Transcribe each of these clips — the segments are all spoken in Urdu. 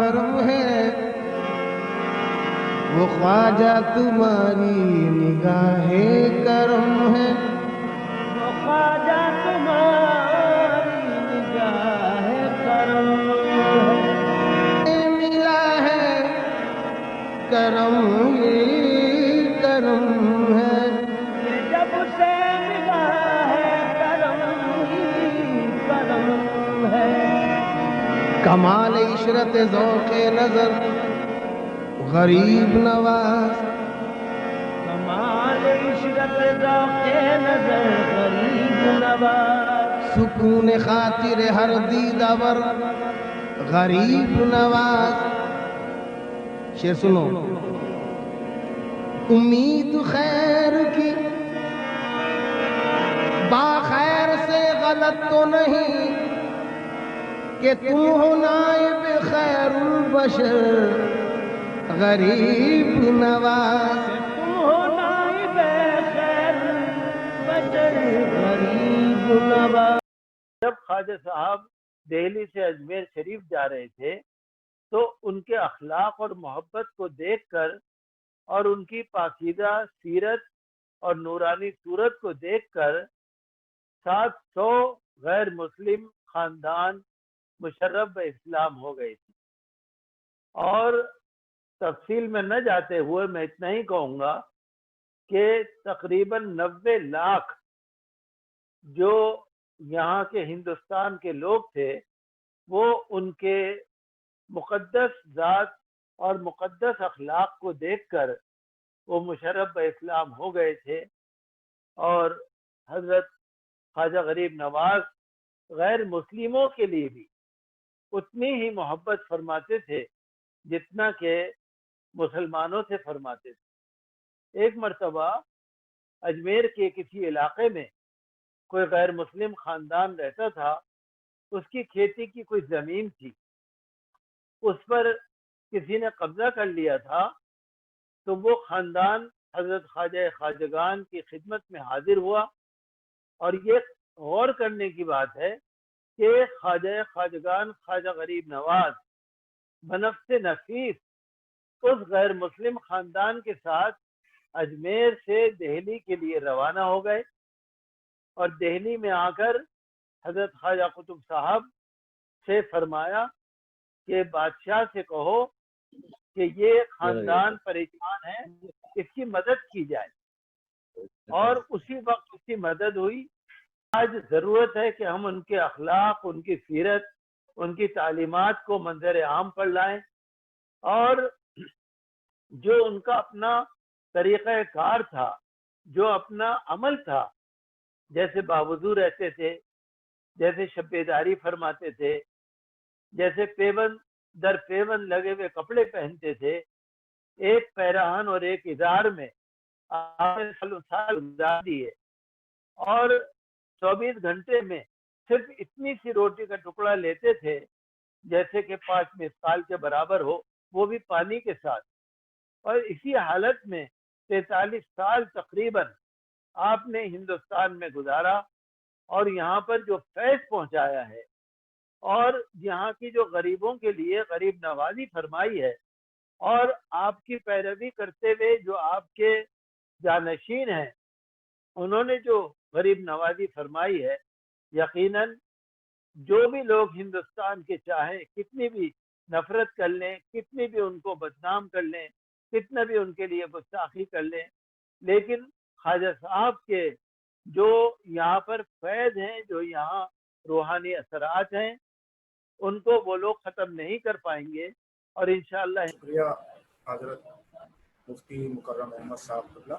محرم ہے، وہ خواجہ تمہاری نگاہ کرم ہے، وہ خواجہ تمہاری نگاہ کرم ہے، ملا ہے کرم ہی کرم ہے، یہ جب سے ملا ہے کرم ہی کرم ہے، کمال عشرت ذوق نظر غریب نواز، کمال عشرت ذوق نظر غریب نواز، سکون خاطر ہر دیدہ ور غریب نواز۔ شعر سنو، امید خیر کی باخیر سے غلط تو نہیں کہ تم ہو نائب خیر البشر غریب نواز، تم ہو نائب خیر بشر غریب نواز۔ جب خواجہ صاحب دہلی سے اجمیر شریف جا رہے تھے تو ان کے اخلاق اور محبت کو دیکھ کر اور ان کی پاکیزہ سیرت اور نورانی صورت کو دیکھ کر 700 غیر مسلم خاندان مشرف بہ اسلام ہو گئی تھی۔ اور تفصیل میں نہ جاتے ہوئے میں اتنا ہی کہوں گا کہ تقریباً 90 لاکھ جو یہاں کے ہندوستان کے لوگ تھے وہ ان کے مقدس ذات اور مقدس اخلاق کو دیکھ کر وہ مشرف بہ اسلام ہو گئے تھے، اور حضرت خواجہ غریب نواز غیر مسلموں کے لیے بھی اتنی ہی محبت فرماتے تھے جتنا کہ مسلمانوں سے فرماتے تھے۔ ایک مرتبہ اجمیر کے کسی علاقے میں کوئی غیر مسلم خاندان رہتا تھا، اس کی کھیتی کی کوئی زمین تھی، اس پر کسی نے قبضہ کر لیا تھا، تو وہ خاندان حضرت خواجہ خواجگان کی خدمت میں حاضر ہوا، اور یہ غور کرنے کی بات ہے کہ خواجہ خواجگان خواجہ غریب نواز بنفس نفیس اس غیر مسلم خاندان کے ساتھ اجمیر سے دہلی کے لیے روانہ ہو گئے، اور دہلی میں آ کر حضرت خواجہ قطب صاحب سے فرمایا کہ بادشاہ سے کہو کہ یہ خاندان پریشان ہے، اس کی مدد کی جائے، اور اسی وقت اس کی مدد ہوئی۔ آج ضرورت ہے کہ ہم ان کے اخلاق، ان کی سیرت، ان کی تعلیمات کو منظر عام پر لائیں، اور جو ان کا اپنا طریقہ کار تھا، جو اپنا عمل تھا، جیسے باوضو رہتے تھے، جیسے شب بیداری فرماتے تھے، جیسے پیون در پیون لگے ہوئے کپڑے پہنتے تھے، ایک پیراہن اور ایک ادار میں آپ نے سال گزار دیے، اور 24 گھنٹے میں صرف اتنی سی روٹی کا ٹکڑا لیتے تھے جیسے کہ 5 مثقال کے برابر ہو، وہ بھی پانی کے ساتھ، اور اسی حالت میں 43 سال تقریباً آپ نے ہندوستان میں گزارا، اور یہاں پر جو فیض پہنچایا ہے اور یہاں کی جو غریبوں کے لیے غریب نوازی فرمائی ہے، اور آپ کی پیروی کرتے ہوئے جو آپ کے جانشین ہیں انہوں نے جو غریب نوازی فرمائی ہے، یقیناً جو بھی لوگ ہندوستان کے چاہیں کتنی بھی نفرت کر لیں، کتنی بھی ان کو بدنام کر لیں، کتنا بھی ان کے لیے گستاخی کر لیں، لیکن خواجہ صاحب کے جو یہاں پر فیض ہیں، جو یہاں روحانی اثرات ہیں، ان کو وہ لوگ ختم نہیں کر پائیں گے، اور انشاءاللہ۔ شکریہ حضرت مفتی مکرم احمد صاحب قبلہ،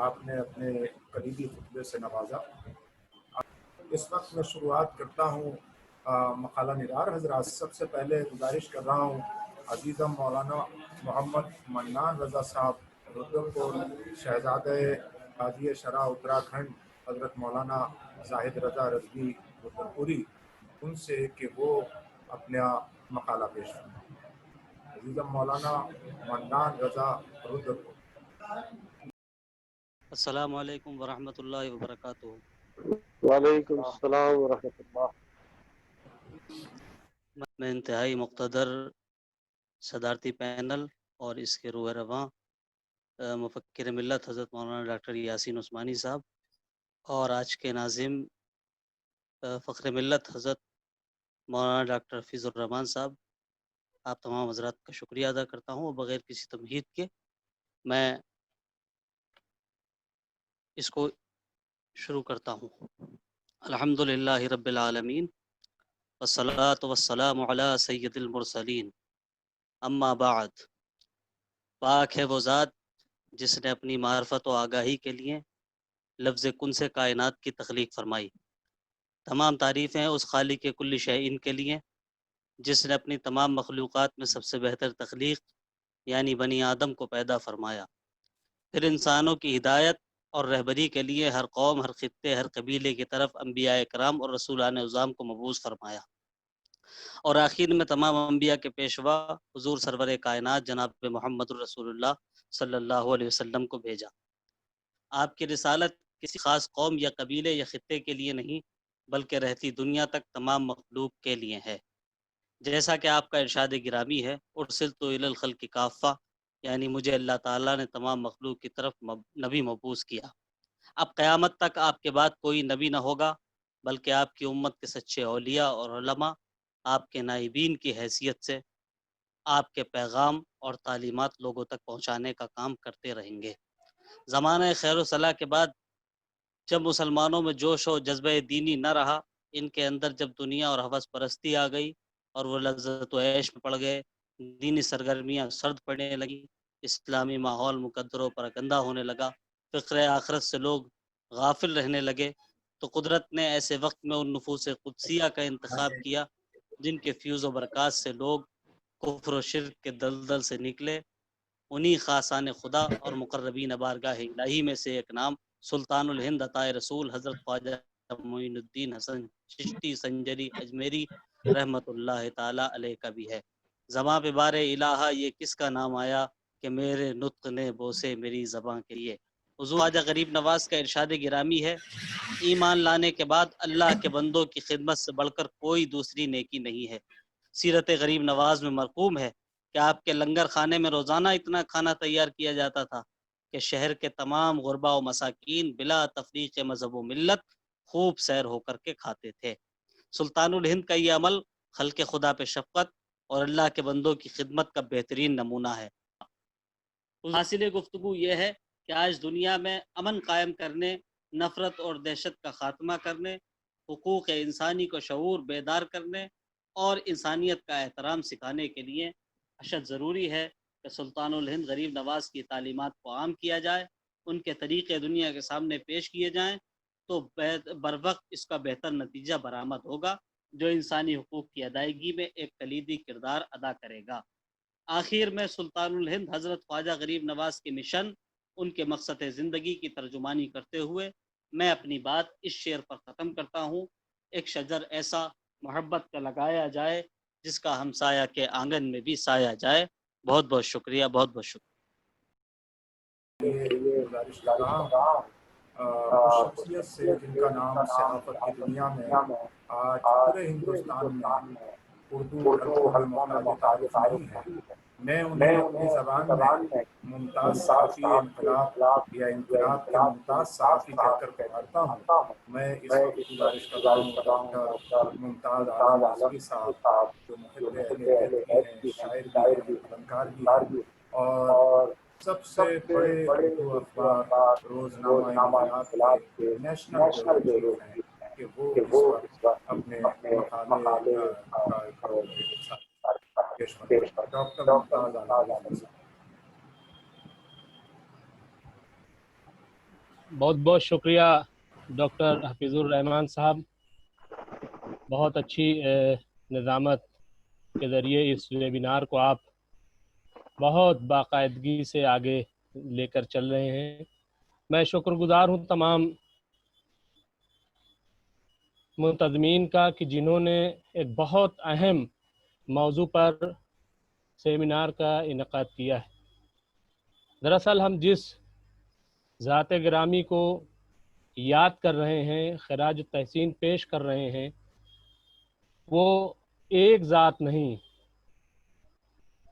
آپ نے اپنے قریبی خطبے سے نوازا۔ اس وقت میں شروعات کرتا ہوں مقالہ نگار حضرات۔ سب سے پہلے گزارش کر رہا ہوں عزیزم مولانا محمد منان رضا صاحب رودھپور، شہزادہ قاضی شرح اتراکھنڈ حضرت مولانا زاہد رضا رضوی رودھپوری، ان سے کہ وہ اپنا مقالہ پیش کریں۔ عزیزم مولانا منان رضا رودھپور۔ السلام علیکم ورحمۃ اللہ وبرکاتہ۔ وعلیکم السلام ورحمۃ اللہ۔ میں انتہائی مقتدر صدارتی پینل اور اس کے روح رواں مفکر ملت حضرت مولانا ڈاکٹر یاسین عثمانی صاحب، اور آج کے ناظم فخر ملت حضرت مولانا ڈاکٹر حفیظ الرحمان صاحب، آپ تمام حضرات کا شکریہ ادا کرتا ہوں، اور بغیر کسی تمہید کے میں اس کو شروع کرتا ہوں۔ الحمدللہ رب العالمین، والصلاة والسلام علی سید المرسلین، اما بعد۔ پاک ہے وہ ذات جس نے اپنی معرفت و آگاہی کے لیے لفظ کن سے کائنات کی تخلیق فرمائی۔ تمام تعریفیں اس خالق کل شیء کے لیے جس نے اپنی تمام مخلوقات میں سب سے بہتر تخلیق یعنی بنی آدم کو پیدا فرمایا، پھر انسانوں کی ہدایت اور رہبری کے لیے ہر قوم، ہر خطے، ہر قبیلے کی طرف انبیاء کرام اور رسولان عظام کو مبعوث فرمایا، اور آخر میں تمام انبیاء کے پیشوا حضور سرور کائنات جناب محمد الرسول اللہ صلی اللہ علیہ وسلم کو بھیجا۔ آپ کی رسالت کسی خاص قوم یا قبیلے یا خطے کے لیے نہیں، بلکہ رہتی دنیا تک تمام مخلوق کے لیے ہے، جیسا کہ آپ کا ارشاد گرامی ہے، ارسلت الی الخلق کافہ، یعنی مجھے اللہ تعالیٰ نے تمام مخلوق کی طرف نبی مبعوث کیا۔ اب قیامت تک آپ کے بعد کوئی نبی نہ ہوگا، بلکہ آپ کی امت کے سچے اولیاء اور علماء آپ کے نائبین کی حیثیت سے آپ کے پیغام اور تعلیمات لوگوں تک پہنچانے کا کام کرتے رہیں گے۔ زمانہ خیر و صلاح کے بعد جب مسلمانوں میں جوش و جذبہ دینی نہ رہا، ان کے اندر جب دنیا اور ہوس پرستی آ گئی اور وہ لذت و عیش میں پڑ گئے، دینی سرگرمیاں سرد پڑنے لگی، اسلامی ماحول مقدر و پراگندہ ہونے لگا، فکر آخرت سے لوگ غافل رہنے لگے، تو قدرت نے ایسے وقت میں ان نفوس قدسیہ کا انتخاب کیا جن کے فیوز و برکات سے لوگ کفر و شرک کے دلدل سے نکلے۔ انہی خاصان خدا اور مقربین بارگاہ الہی میں سے ایک نام سلطان الہند عطائے رسول حضرت خواجہ معین الدین حسن چشتی سنجری اجمیری رحمۃ اللہ تعالی علیہ کا بھی ہے۔ زباں پہ بار الہا یہ کس کا نام آیا کہ میرے نطق نے بوسے میری زباں کے لیے۔ حضور خواجہ غریب نواز کا ارشاد گرامی ہے، ایمان لانے کے بعد اللہ کے بندوں کی خدمت سے بڑھ کر کوئی دوسری نیکی نہیں ہے۔ سیرت غریب نواز میں مرقوم ہے کہ آپ کے لنگر خانے میں روزانہ اتنا کھانا تیار کیا جاتا تھا کہ شہر کے تمام غربا و مساکین بلا تفریق مذہب و ملت خوب سیر ہو کر کے کھاتے تھے۔ سلطان الہند کا یہ عمل خلق خدا پہ شفقت اور اللہ کے بندوں کی خدمت کا بہترین نمونہ ہے۔ حاصل گفتگو یہ ہے کہ آج دنیا میں امن قائم کرنے، نفرت اور دہشت کا خاتمہ کرنے، حقوق انسانی کو شعور بیدار کرنے اور انسانیت کا احترام سکھانے کے لیے اشد ضروری ہے کہ سلطان الہند غریب نواز کی تعلیمات کو عام کیا جائے، ان کے طریقے دنیا کے سامنے پیش کیے جائیں، تو بروقت اس کا بہتر نتیجہ برآمد ہوگا جو انسانی حقوق کی ادائیگی میں ایک کلیدی کردار ادا کرے گا۔ آخر میں سلطان الہند حضرت خواجہ غریب نواز کے مشن، ان کے مقصد زندگی کی ترجمانی کرتے ہوئے میں اپنی بات اس شعر پر ختم کرتا ہوں: ایک شجر ایسا محبت کا لگایا جائے جس کا ہمسایہ کے آنگن میں بھی سایہ جائے۔ بہت بہت شکریہ، بہت بہت شکریہ۔ یہ گزارش کر رہا ہوں اس شخصیت سے جن کا نام صحافت کی دنیا میں آج پورے ہندوستان میں اردو ہر قوم میں محتاج تعارف نہیں ہے۔ میں انہیں اپنی زبان میں ممتاز صحافی انقلاب یا انقلاب کے ممتاز صحافی کہہ کر پکارتا ہوں۔ میں اس وقت گزارش کر رہا ہوں ڈاکٹر ممتاز عالم رضوی صاحب، جو محب اہل بیت بھی ہیں، شاعر بھی ہیں، فنکار بھی ہیں، اور سب سے بڑے اردو اخبار روزنامہ انقلاب کے نیشنل بیورو چیف ہیں، کہ وہ اس وقت اپنے مقالے کا پیش فرما رہے ہیں۔ ڈاکٹر ممتاز عالم رضوی صاحب۔ بہت بہت شکریہ ڈاکٹر حفیظ الرحمان صاحب، بہت اچھی نظامت کے ذریعے اس ویبینار کو آپ بہت باقاعدگی سے آگے لے کر چل رہے ہیں۔ میں شکر گزار ہوں تمام منتظمین کا کہ جنہوں نے ایک بہت اہم موضوع پر سیمینار کا انعقاد کیا ہے۔ دراصل ہم جس ذات گرامی کو یاد کر رہے ہیں، خراج تحسین پیش کر رہے ہیں، وہ ایک ذات نہیں،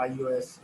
IOS